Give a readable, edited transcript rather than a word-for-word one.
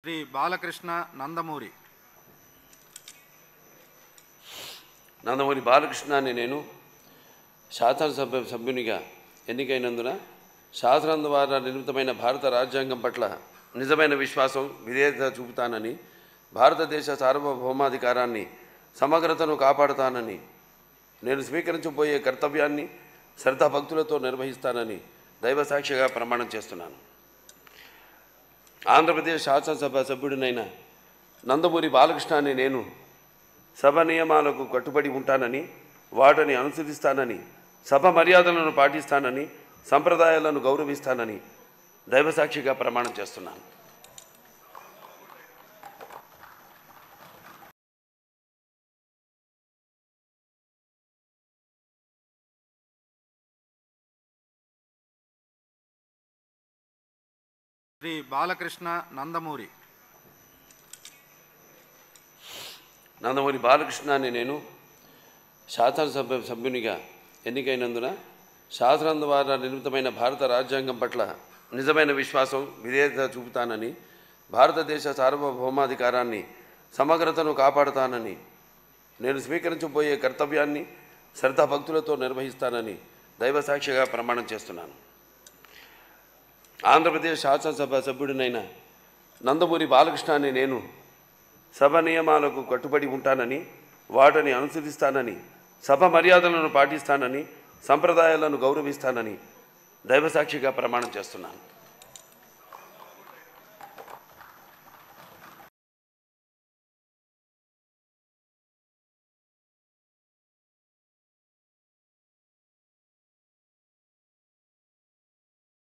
శ్రీ బాలకృష్ణ నందమూరి బాలకృష్ణ అని నేను శాసనసభ సభ్యునిగా ఎన్నికైనందున శాసనం ద్వారా నిర్మితమైన భారత రాజ్యాంగం పట్ల నిజమైన విశ్వాసం విధేయత చూపుతానని, భారతదేశ సార్వభౌమాధికారాన్ని సమగ్రతను కాపాడుతానని, నేను స్వీకరించబోయే కర్తవ్యాన్ని శ్రద్ధాభక్తులతో నిర్వహిస్తానని దైవసాక్షిగా ప్రమాణం చేస్తున్నాను. ఆంధ్రప్రదేశ్ శాసనసభ సభ్యుడినైన నందమూరి బాలకృష్ణ అని నేను సభ నియమాలకు కట్టుబడి ఉంటానని, వాటిని అనుసరిస్తానని, సభ మర్యాదలను పాటిస్తానని, సంప్రదాయాలను గౌరవిస్తానని దైవసాక్షిగా ప్రమాణం చేస్తున్నాను. శ్రీ బాలకృష్ణ నందమూరి బాలకృష్ణ అని నేను శాసనసభ సభ్యునిగా ఎన్నికైనందున శాసనం ద్వారా నిర్మితమైన భారత రాజ్యాంగం పట్ల నిజమైన విశ్వాసం విధేయత చూపుతానని, భారతదేశ సార్వభౌమాధికారాన్ని సమగ్రతను కాపాడుతానని, నేను స్వీకరించబోయే కర్తవ్యాన్ని శ్రద్ధాభక్తులతో నిర్వహిస్తానని దైవసాక్షిగా ప్రమాణం చేస్తున్నాను. ఆంధ్రప్రదేశ్ శాసనసభ సభ్యుడినైన నందమూరి బాలకృష్ణ అని నేను సభ నియమాలకు కట్టుబడి ఉంటానని, వాటిని అనుసరిస్తానని, సభ మర్యాదలను పాటిస్తానని, సంప్రదాయాలను గౌరవిస్తానని దైవసాక్షిగా ప్రమాణం చేస్తున్నాను.